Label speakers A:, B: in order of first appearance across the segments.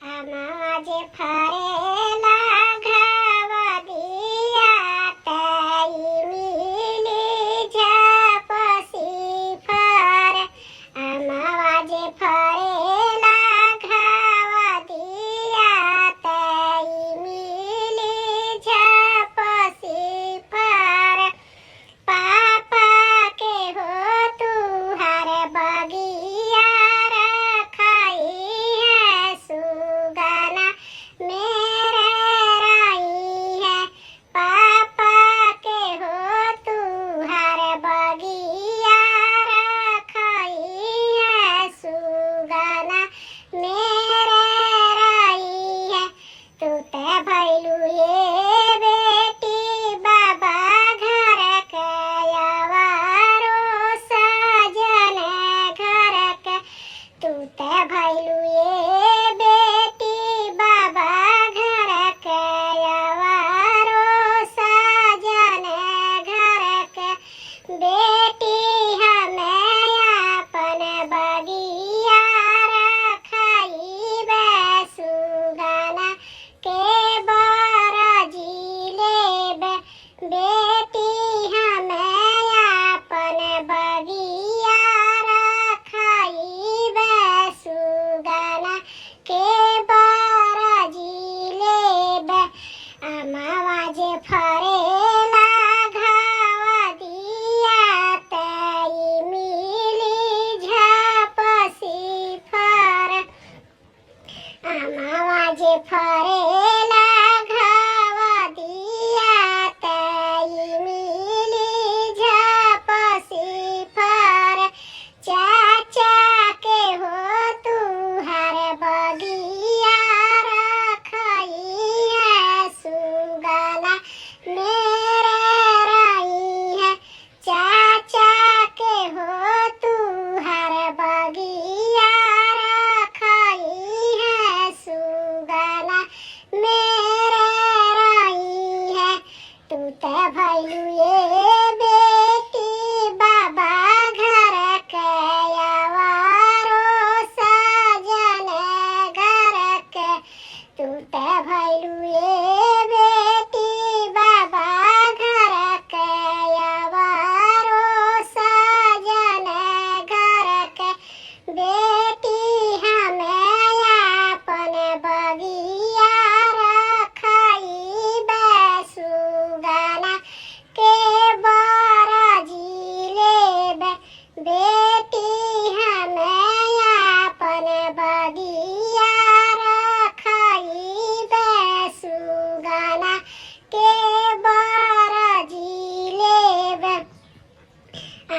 A: आमाजे फरेला घावा दिया ताई मिली झपसी फर आमाजे फरेला घावा दिया ताई मिली झपसी फर पापा के हो तू हर बगिया रखाई है सुगाना मेरे राई है पापा के हो तू हर बगिया रखाई है सुगाना मेरे राई है तू ते भैलू ये बेटी बाबा घर के आवारो सजन घर के तू ते भैलू ये बेटी बाबा घर के आवारो सजन घर के बेटी हमें अपन बगिया रखाई सुगाना के बरजी लेबे बेटी हमें अपन बगिया रखाई सुगाना के बरजी लेबे आमाजे फरेला घावा दिया ताई मिली झपसी फर आमाजे फरेला घावा दिया ताई मिली झपसी फर चाचा के हो तू हर बगिया रखाई है सुगाना मेरे राई है चाचा के हो तू हर बगिया रखाई है सुगाना मेरे राई है तू ते भैलू ये बेटी बाबा घर के आवारो सजन घर के तू ते भैलू ये बेटी बाबा घर के आवारो सजन घर के बेटी हमें अपन बगिया रखाई सुगाना के बरजी लेबे बेटी हमें अपन बगिया रखाई सुगाना के बरजी लेबे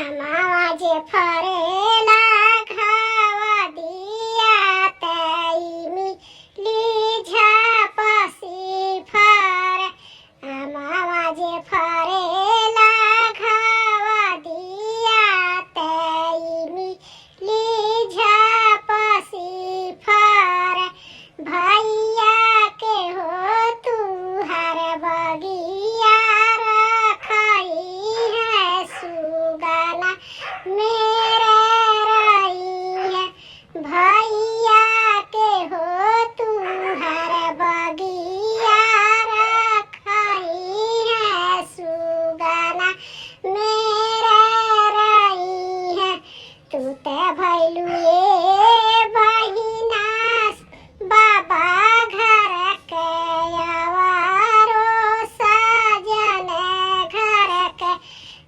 A: आमाजे फरेला घावा दिया ताई मिली झपसी फर आमाजे फरेला घावा दिया ताई मिली झपसी फर भैया के हो तू हर बगिया रखाई है सुगाना मेरे राई है भैया के हो तू हर बगिया रखाई है सुगाना मेरे राई है तू ते भैलू ये बहिना बाबा घर के आवारो सजन घर के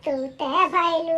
A: तू ते भैलू